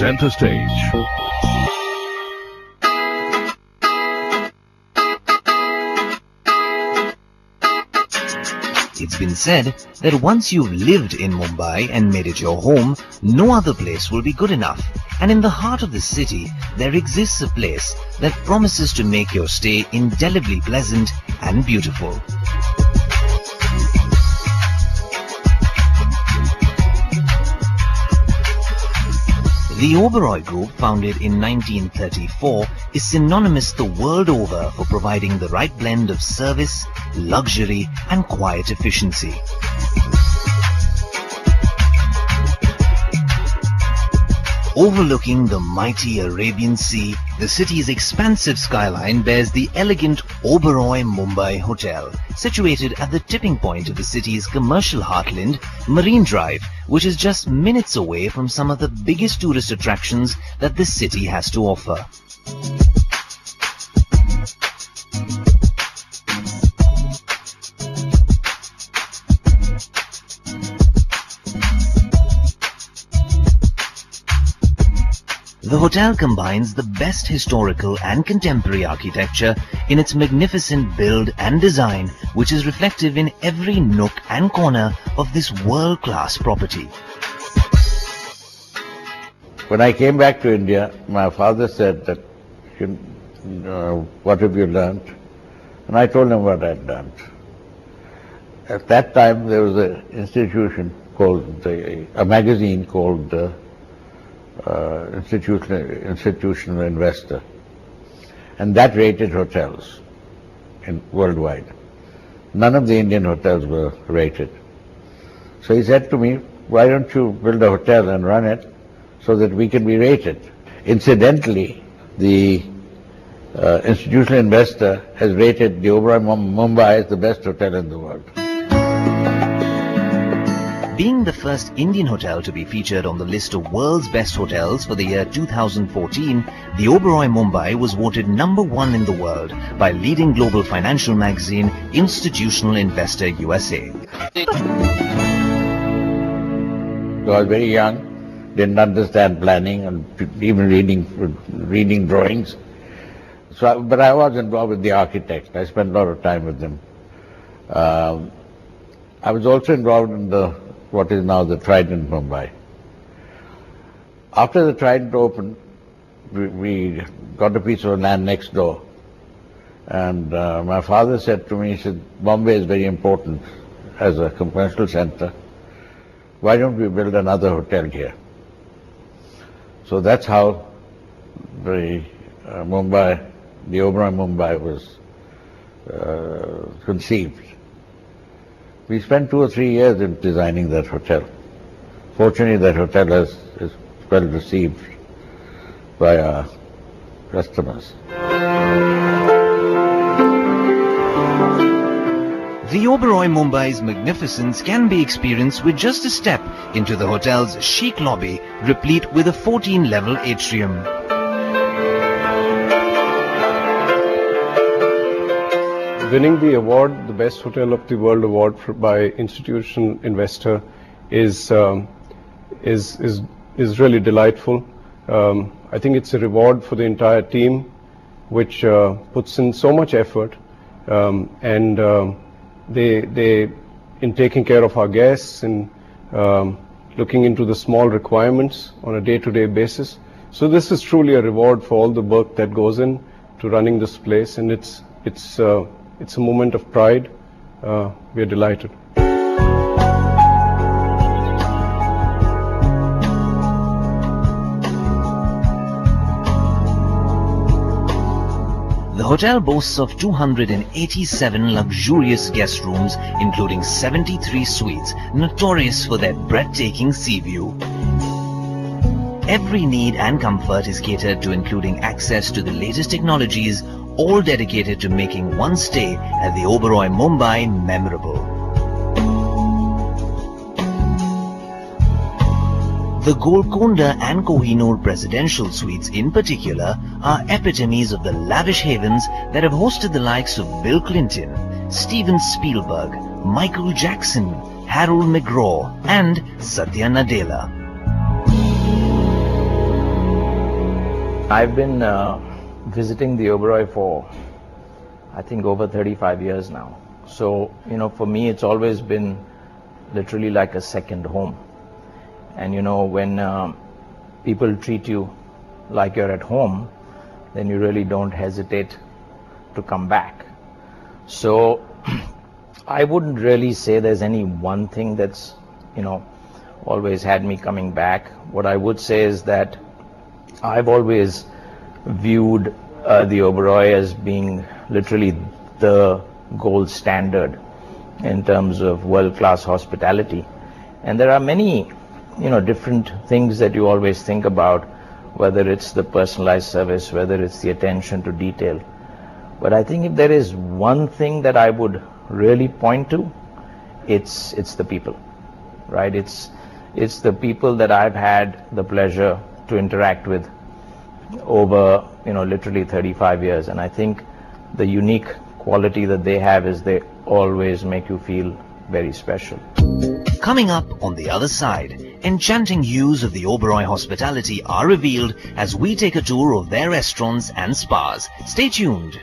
Center Stage. It's been said that once you've lived in Mumbai and made it your home, no other place will be good enough. And in the heart of the city, there exists a place that promises to make your stay indelibly pleasant and beautiful. The Oberoi Group, founded in 1934, is synonymous the world over for providing the right blend of service, luxury and quiet efficiency. Overlooking the mighty Arabian Sea, the city's expansive skyline bears the elegant Oberoi Mumbai Hotel, situated at the tipping point of the city's commercial heartland, Marine Drive, which is just minutes away from some of the biggest tourist attractions that the city has to offer. The hotel combines the best historical and contemporary architecture in its magnificent build and design, which is reflective in every nook and corner of this world-class property. When I came back to India, my father said that, what have you learnt? And I told him what I'd learnt. At that time, there was an institution called, a magazine called Institutional Investor, and that rated hotels worldwide. None of the Indian hotels were rated. So he said to me, why don't you build a hotel and run it so that we can be rated? Incidentally, the Institutional Investor has rated the Oberoi Mumbai as the best hotel in the world. Being the first Indian hotel to be featured on the list of world's best hotels for the year 2014, the Oberoi Mumbai was voted #1 in the world by leading global financial magazine Institutional Investor USA. I was very young, didn't understand planning and even reading drawings. So, but I was involved with the architects. I spent a lot of time with them. I was also involved in what is now the Trident Mumbai. After the Trident opened, we got a piece of land next door. And my father said to me, he said, Bombay is very important as a commercial center. Why don't we build another hotel here? So that's how the Oberoi Mumbai was conceived. We spent 2 or 3 years in designing that hotel. Fortunately, that hotel is well received by our customers. The Oberoi Mumbai's magnificence can be experienced with just a step into the hotel's chic lobby, replete with a 14-level atrium. Winning the award, the Best Hotel of the World award by Institutional Investor is really delightful. I think it's a reward for the entire team, which puts in so much effort, and they in taking care of our guests and looking into the small requirements on a day-to-day basis. So this is truly a reward for all the work that goes in to running this place, and it's a moment of pride. We are delighted. The hotel boasts of 287 luxurious guest rooms, including 73 suites, notorious for their breathtaking sea view. Every need and comfort is catered to, including access to the latest technologies, all dedicated to making one stay at the Oberoi Mumbai memorable. The Golconda and Kohinoor presidential suites in particular are epitomes of the lavish havens that have hosted the likes of Bill Clinton, Steven Spielberg, Michael Jackson, Harold McGraw and Satya Nadella. I've been visiting the Oberoi for, I think, over 35 years now. So, for me, it's always been literally like a second home. And, when people treat you like you're at home, then you really don't hesitate to come back. So, I wouldn't really say there's any one thing that's, always had me coming back. What I would say is that I've always viewed the Oberoi as being literally the gold standard in terms of world-class hospitality. And there are many, different things that you always think about, whether it's the personalized service, whether it's the attention to detail. But I think if there is one thing that I would really point to, it's the people, right? It's the people that I've had the pleasure to interact with over, literally 35 years. And I think the unique quality that they have is they always make you feel very special. Coming up on the other side, enchanting hues of the Oberoi hospitality are revealed as we take a tour of their restaurants and spas. Stay tuned.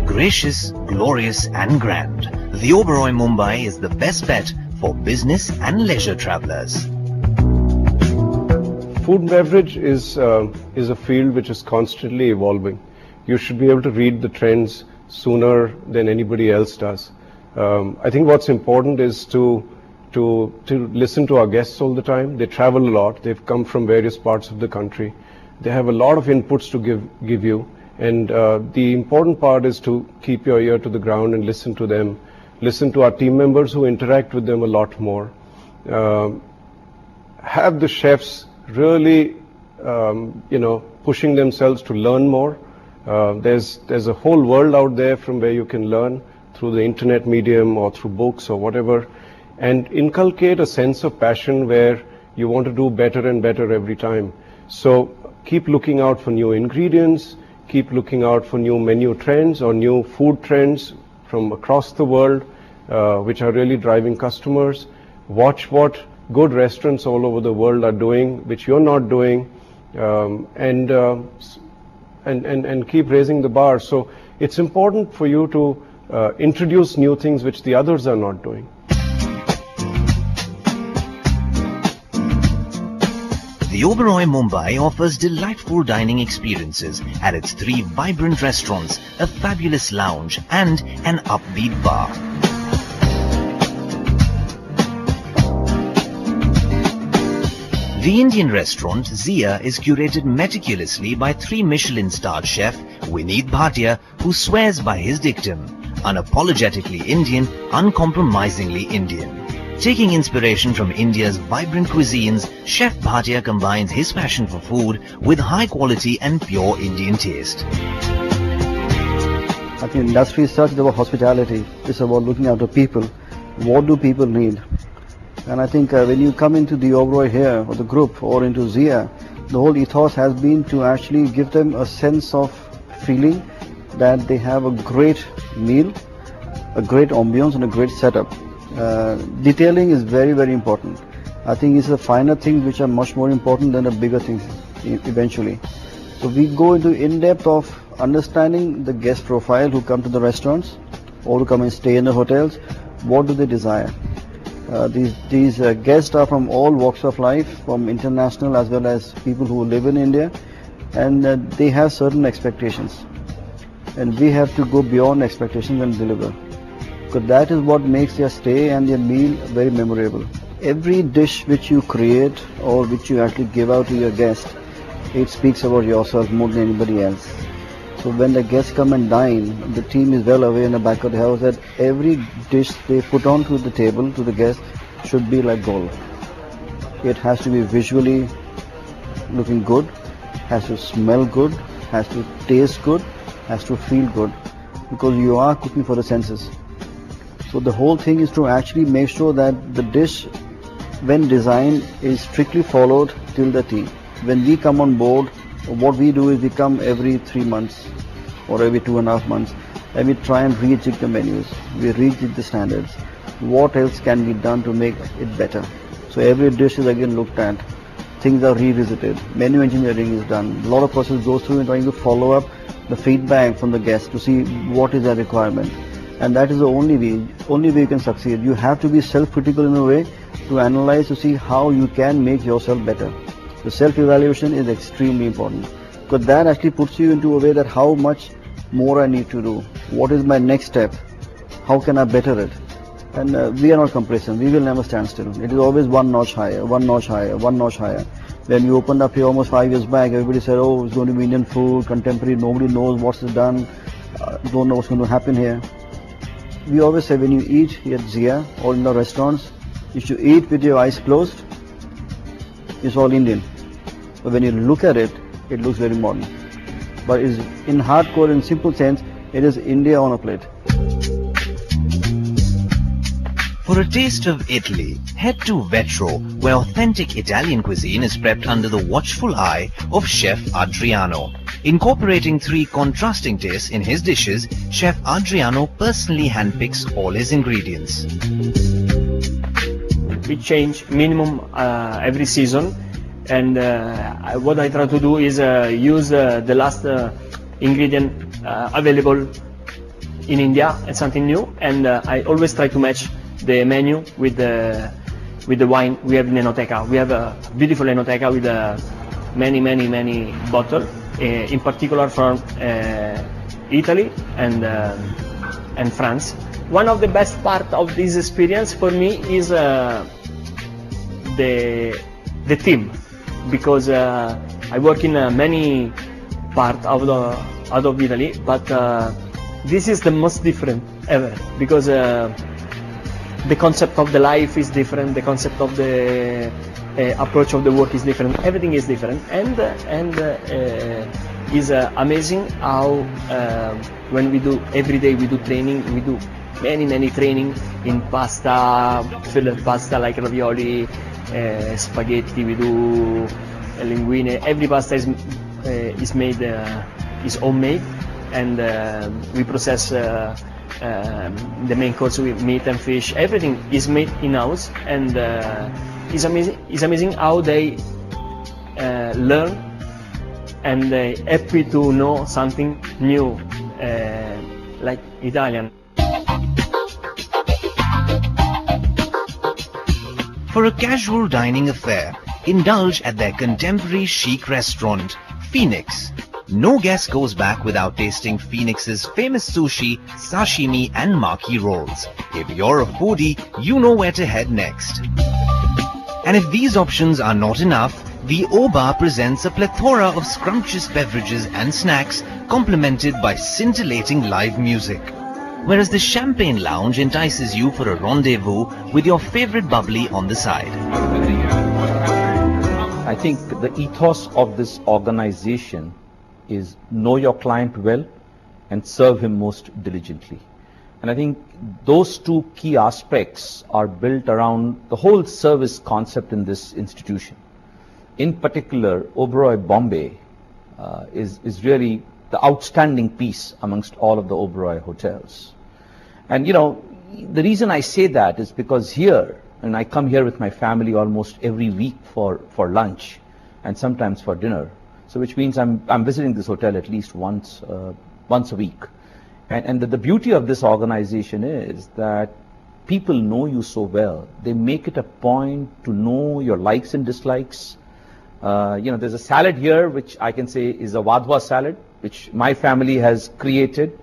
Gracious, glorious and grand, the Oberoi Mumbai is the best bet for business and leisure travellers. Food and beverage is a field which is constantly evolving. You should be able to read the trends sooner than anybody else does. I think what's important is to listen to our guests all the time. They travel a lot. They've come from various parts of the country. They have a lot of inputs to give you. And the important part is to keep your ear to the ground and listen to them. Listen to our team members who interact with them a lot more. Have the chefs really, pushing themselves to learn more. There's a whole world out there from where you can learn through the internet medium or through books or whatever, and inculcate a sense of passion where you want to do better and better every time. So keep looking out for new ingredients. Keep looking out for new menu trends or new food trends from across the world, which are really driving customers. Watch what good restaurants all over the world are doing, which you're not doing, and keep raising the bar. So it's important for you to introduce new things which the others are not doing. The Oberoi Mumbai offers delightful dining experiences at its 3 vibrant restaurants, a fabulous lounge and an upbeat bar. The Indian restaurant Zia is curated meticulously by 3 Michelin-starred chef Vineet Bhatia, who swears by his dictum, unapologetically Indian, uncompromisingly Indian. Taking inspiration from India's vibrant cuisines, Chef Bhatia combines his passion for food with high quality and pure Indian taste. I think industry is such about hospitality. It's about looking after people. What do people need? And I think when you come into the Oberoi here, or the group, or into Zia, the whole ethos has been to actually give them a sense of feeling that they have a great meal, a great ambience and a great setup. Detailing is very, very important. I think it's the finer things which are much more important than the bigger things eventually. So we go into in-depth of understanding the guest profile who come to the restaurants or who come and stay in the hotels. What do they desire? These guests are from all walks of life, from international as well as people who live in India, and they have certain expectations. And we have to go beyond expectations and deliver. Because that is what makes their stay and their meal very memorable. Every dish which you create or which you actually give out to your guest, it speaks about yourself more than anybody else. So when the guests come and dine, the team is well aware in the back of the house that every dish they put onto the table to the guest should be like gold. It has to be visually looking good, has to smell good, has to taste good, has to feel good, because you are cooking for the senses. So the whole thing is to actually make sure that the dish when design is strictly followed till the T. When we come on board, what we do is we come every 3 months or every 2.5 months, and we try and rejig the menus. We rejig the standards. What else can be done to make it better? So every dish is again looked at. Things are revisited. Menu engineering is done. A lot of process goes through in trying to follow up the feedback from the guests to see what is their requirement. And that is the only way you can succeed. You have to be self-critical in a way to analyze to see how you can make yourself better. The self-evaluation is extremely important, because that actually puts you into a way that how much more I need to do. What is my next step? How can I better it? And we are not complacent. We will never stand still. It is always one notch higher, one notch higher, one notch higher. When we opened up here almost 5 years back, everybody said, oh, it's going to be Indian food, contemporary, nobody knows what's done, don't know what's going to happen here. We always say when you eat here at Zia or in the restaurants, you should eat with your eyes closed. It's all Indian. But when you look at it, it looks very modern. But it's in hardcore, in simple sense, it is India on a plate. For a taste of Italy, head to Vetro, where authentic Italian cuisine is prepped under the watchful eye of Chef Adriano. Incorporating 3 contrasting tastes in his dishes, Chef Adriano personally handpicks all his ingredients. We change minimum every season, and what I try to do is use the last ingredient available in India and something new, and I always try to match the menu with the wine we have in Enoteca. We have a beautiful Enoteca with many bottles, in particular from Italy and France. One of the best part of this experience for me is the team, because I work in many parts out of Italy, but this is the most different ever, because the concept of the life is different, the concept of the approach of the work is different, everything is different, and is amazing how when we do every day we do training, we do many training in pasta, filled pasta like ravioli, spaghetti, we do linguine. Every pasta is made is homemade, and we process the main course with meat and fish. Everything is made in house, and it's amazing how they learn and happy to know something new like Italian. For a casual dining affair, indulge at their contemporary chic restaurant, Phoenix. No guest goes back without tasting Phoenix's famous sushi, sashimi and maki rolls. If you're a foodie, you know where to head next. And if these options are not enough, the O-Bar presents a plethora of scrumptious beverages and snacks complemented by scintillating live music. Whereas the Champagne Lounge entices you for a rendezvous with your favorite bubbly on the side. I think the ethos of this organization is know your client well and serve him most diligently. And I think those 2 key aspects are built around the whole service concept in this institution. In particular, Oberoi Bombay is really the outstanding piece amongst all of the Oberoi hotels. And you know, the reason I say that is because here, and I come here with my family almost every week for lunch and sometimes for dinner. So which means I'm visiting this hotel at least once a week. And the beauty of this organization is that people know you so well. They make it a point to know your likes and dislikes. There's a salad here which I can say is a Wadhwa salad, which my family has created,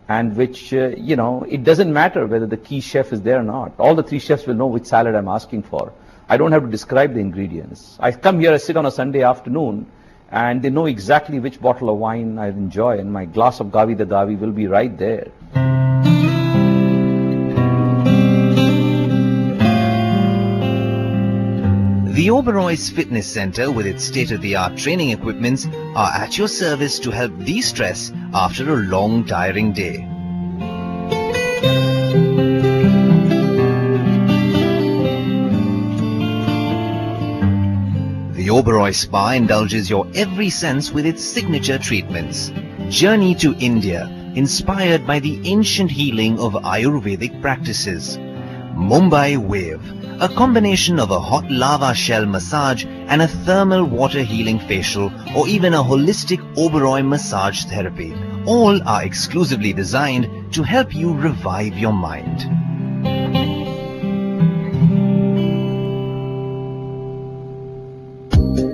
and which, it doesn't matter whether the key chef is there or not. All the 3 chefs will know which salad I'm asking for. I don't have to describe the ingredients. I come here, I sit on a Sunday afternoon, and they know exactly which bottle of wine I enjoy, and my glass of Gavi the Gavi will be right there. The Oberoi's Fitness Center with its state-of-the-art training equipments are at your service to help de-stress after a long, tiring day. Oberoi Spa indulges your every sense with its signature treatments. Journey to India, inspired by the ancient healing of Ayurvedic practices. Mumbai Wave, a combination of a hot lava shell massage and a thermal water healing facial, or even a holistic Oberoi massage therapy. All are exclusively designed to help you revive your mind.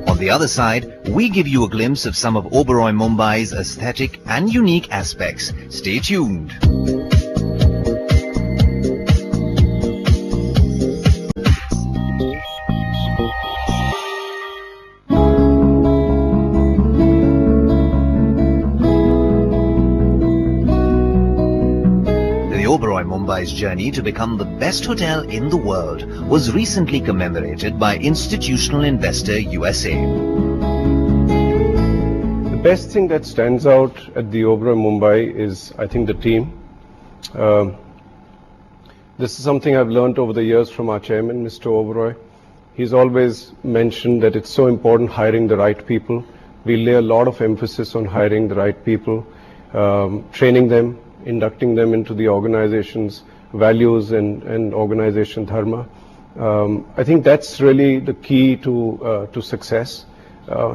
On the other side, we give you a glimpse of some of Oberoi Mumbai's aesthetic and unique aspects. Stay tuned. Oberoi Mumbai's journey to become the best hotel in the world was recently commemorated by institutional investor USA. The best thing that stands out at the Oberoi Mumbai is, I think, the team. This is something I've learned over the years from our chairman, Mr. Oberoi. He's always mentioned that it's so important hiring the right people. We lay a lot of emphasis on hiring the right people, training them, inducting them into the organization's values and organization dharma. I think that's really the key to success.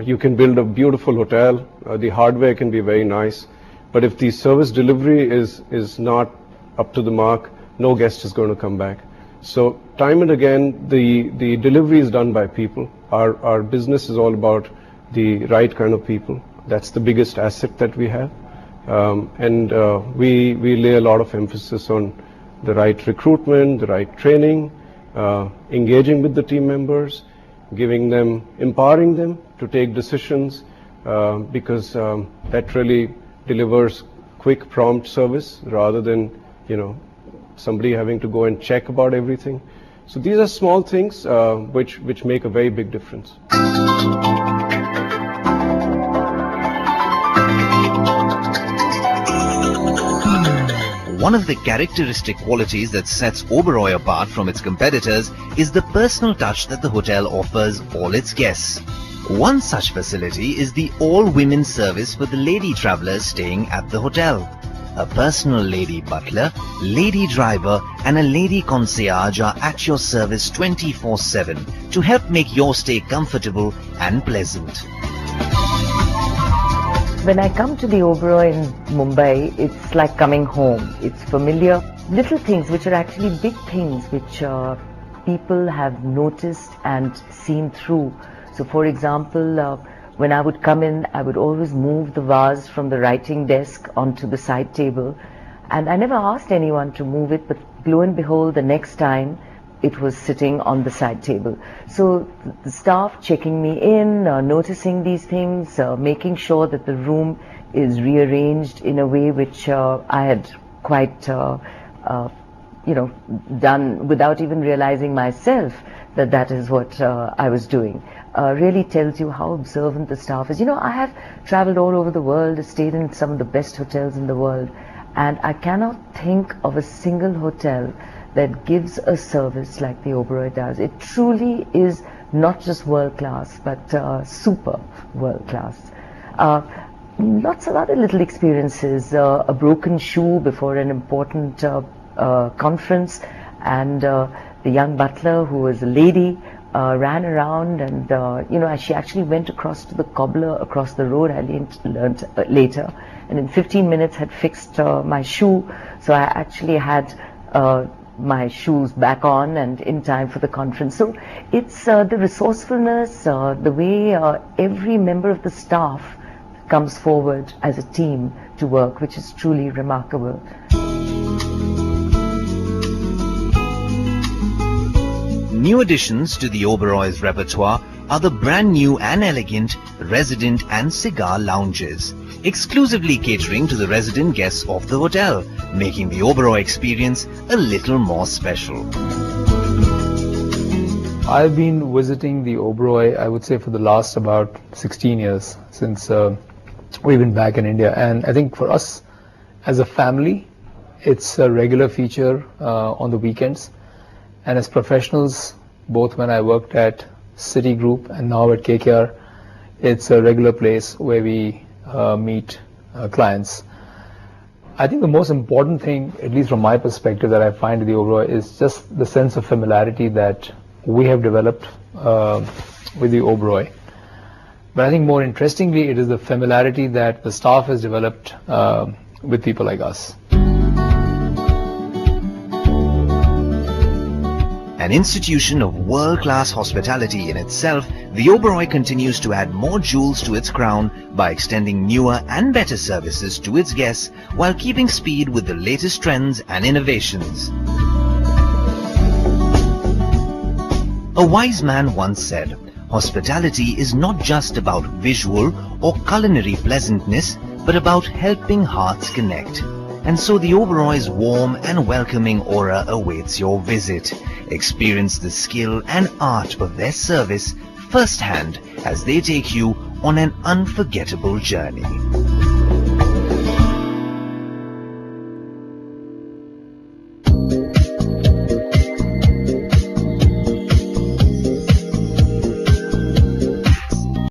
You can build a beautiful hotel, the hardware can be very nice, but if the service delivery is not up to the mark, no guest is going to come back. So time and again, the delivery is done by people. Our business is all about the right kind of people. That's the biggest asset that we have. We lay a lot of emphasis on the right recruitment, the right training, engaging with the team members, empowering them to take decisions, because that really delivers quick, prompt service rather than, somebody having to go and check about everything. So these are small things which make a very big difference. One of the characteristic qualities that sets Oberoi apart from its competitors is the personal touch that the hotel offers all its guests. One such facility is the all-women service for the lady travelers staying at the hotel. A personal lady butler, lady driver and a lady concierge are at your service 24/7 to help make your stay comfortable and pleasant. When I come to the Oberoi in Mumbai, it's like coming home. It's familiar. Little things which are actually big things which people have noticed and seen through. So for example, when I would come in, I would always move the vase from the writing desk onto the side table. And I never asked anyone to move it, but lo and behold, the next time, it was sitting on the side table. So the staff checking me in, noticing these things, making sure that the room is rearranged in a way which I had quite, done without even realizing myself that that is what I was doing. Really tells you how observant the staff is. I have traveled all over the world, stayed in some of the best hotels in the world, and I cannot think of a single hotel that gives a service like the Oberoi does. It truly is not just world class, but super world class. Lots of other little experiences, a broken shoe before an important conference, and the young butler, who was a lady, ran around and she actually went across to the cobbler across the road. I learned later, and in 15 minutes had fixed my shoe, so I actually had my shoes back on and in time for the conference. So it's the resourcefulness, the way every member of the staff comes forward as a team to work, which is truly remarkable. New additions to the Oberoi's repertoire are the brand new and elegant resident and cigar lounges, exclusively catering to the resident guests of the hotel, making the Oberoi experience a little more special. I've been visiting the Oberoi, I would say, for the last about 16 years, since we've been back in India. And I think for us as a family, it's a regular feature on the weekends. And as professionals, both when I worked at Citigroup, and now at KKR, it's a regular place where we meet clients. I think the most important thing, at least from my perspective, that I find in the Oberoi is just the sense of familiarity that we have developed with the Oberoi. But I think more interestingly, it is the familiarity that the staff has developed with people like us. An institution of world-class hospitality in itself, the Oberoi continues to add more jewels to its crown by extending newer and better services to its guests while keeping speed with the latest trends and innovations. A wise man once said, "Hospitality is not just about visual or culinary pleasantness, but about helping hearts connect." And so the Oberoi's warm and welcoming aura awaits your visit. Experience the skill and art of their service firsthand as they take you on an unforgettable journey.